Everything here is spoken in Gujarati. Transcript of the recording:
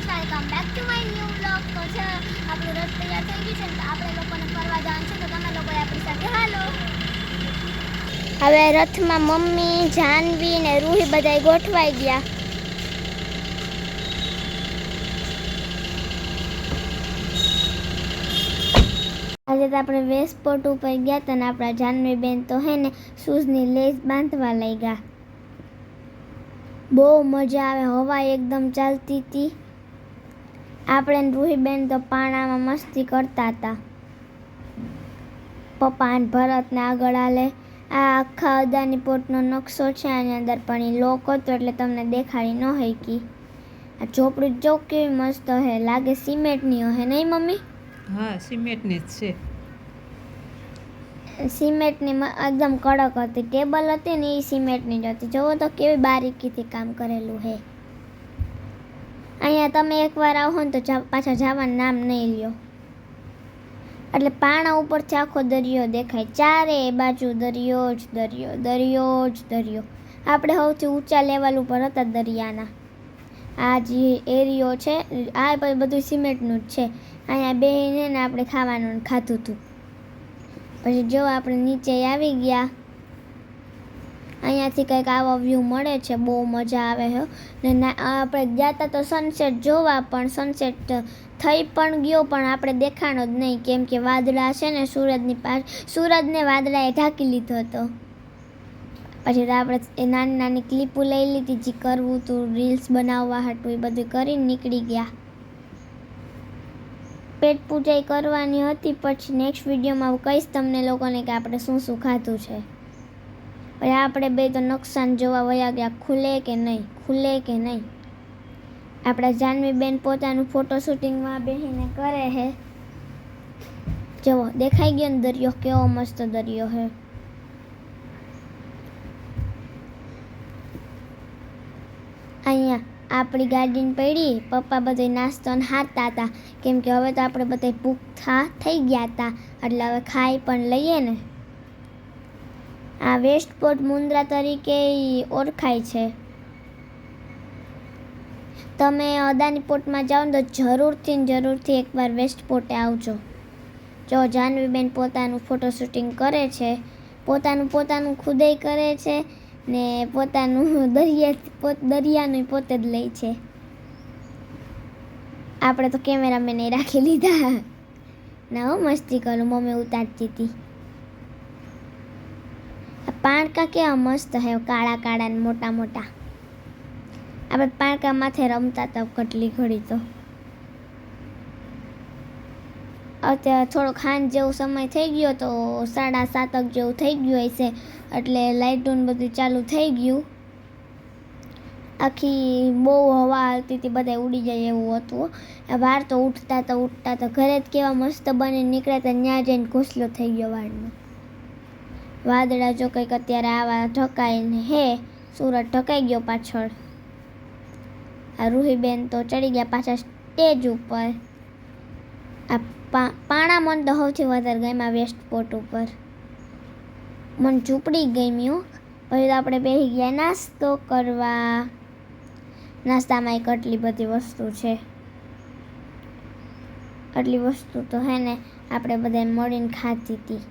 Welcome back to my new vlog. તો છે આપણું રથ તૈયાર થઈ ગયું છે ને, તો આપણે લોકોને ફરવા જવાનું છે, તો તમે લોકો આપણી સાથે હાલો. હવે રથમાં મમ્મી, જાનવી ને રૂહી બધાય ગોઠવાઈ ગયા. આજે તો આપણે વેસ્ટપોર્ટ ઉપર ગયા હતા ને આપણા જાનવી બેન તો હે ને શૂઝની લેસ બાંધવા લઈ ગયા. બહુ મજા આવે, હવા એકદમ ચાલતી હતી. આપણે રૂહીબેન તો પાણામાં મસ્તી કરતા હતા. પપ્પા અને ભરતને આગળ હાલે. આ આખા અદાની પોર્ટનો નકશો છે, આની અંદર પણ એ લોક હતો એટલે તમને દેખાડી ન શકી. આ ઝોપડી જો કેવી મસ્ત હે, લાગે સિમેન્ટની હે નહીં મમ્મી? હા, સિમેન્ટની જ છે. સિમેન્ટની એકદમ કડક હતી. ટેબલ હતી ને એ સિમેન્ટની જ હતી. જોવો તો કેવી બારીકીથી કામ કરેલું હે. અહીંયા તમે એકવાર આવો ને તો પાછા જવાનું નામ નહીં લ્યો. એટલે પાણા ઉપરથી આખો દરિયો દેખાય, ચારે બાજુ દરિયો જ દરિયો, દરિયો જ દરિયો. આપણે સૌથી ઊંચા લેવલ ઉપર હતા દરિયાના. આ જે એરિયો છે આ બધું સિમેન્ટનું જ છે. અહીંયા બેહીને ને આપણે ખાવાનું ખાધું હતું. પછી જો આપણે નીચે આવી ગયા. અહીંયાથી કંઈક આવો વ્યૂ મળે છે, બહુ મજા આવે છે. ને આપણે ગયા હતા તો સનસેટ જોવા, પણ સનસેટ થઈ પણ ગયો પણ આપણે દેખાણો જ નહીં, કેમ કે વાદળા છે ને સૂરજને વાદળાએ ઢાંકી લીધો હતો. પછી તો આપણે એ નાની નાની ક્લિપો લઈ લીધી, જે કરવું હતું રીલ્સ બનાવવા હતું, એ બધું કરીને નીકળી ગયા. પેટ પૂજા કરવાની હતી. પછી નેક્સ્ટ વિડીયોમાં કહીશ તમને લોકોને કે આપણે શું શું ખાધું છે. પછી આપણે બે તો નકશાને જોવા વયા ગયા, ખુલે કે નહીં, ખુલે કે નહીં. આપણા જાનવી બેન પોતાનું ફોટો શૂટિંગમાં બેસીને કરે છે. જુઓ દેખાઈ ગયો ને દરિયો, કેવો મસ્ત દરિયો છે. અહીંયા આપણી ગાડીને પડી. પપ્પા બધે નાસ્તો હારતા હતા, કેમ કે હવે તો આપણે બધા ભૂખા થઈ ગયા હતા, એટલે હવે ખાઈ પણ લઈએ ને. આ વેસ્ટપોર્ટ મુન્દ્રા તરીકે ઓળખાય છે. તમે અદાની પોર્ટમાં જાઓ ને તો જરૂરથી એકવાર વેસ્ટપોર્ટે આવજો. જો જાનવીબેન પોતાનું ફોટો શૂટિંગ કરે છે, પોતાનું ખુદે કરે છે ને પોતાનું દરિયાનું પોતે જ લે છે. આપણે તો કેમેરામેને રાખી લીધા. ના હો, મસ્તી કરું, મમ્મી ઉતારતી હતી. પાણકા કેવા મસ્ત હે, કાળા કાળા ને મોટા મોટા. આપણે પાણકા માથે રમતા હતા કેટલી ઘડી. તો અત્યારે થોડો ખાંડ જેવો સમય થઈ ગયો, તો 7:30 જેવું થઈ ગયું હશે, એટલે લાઇટોને બધું ચાલુ થઈ ગયું. આખી બહુ હવા આવતી હતી, બધા ઉડી જાય એવું હતું. બહાર તો ઉઠતા તો ઘરે જ કેવા મસ્ત બની નીકળ્યા હતા, ત્યાં જઈને ઘોસલો થઈ ગયો વાળનો. વાદળા જો કંઈક અત્યારે આવા ઢકાઈને હે, સૂરજ ઢકાઈ ગયો પાછળ. આ રૂહીબેન તો ચડી ગયા પાછા સ્ટેજ ઉપર. આ પાણા મને તો સૌથી વધારે ગમ્યા વેસ્ટપોર્ટ ઉપર. મને ઝૂંપડી ગમ્યું. પછી તો આપણે બેસી ગયા નાસ્તો કરવા. નાસ્તામાં કેટલી બધી વસ્તુ છે. આટલી વસ્તુ તો હે ને આપણે બધાને મળીને ખાધી હતી.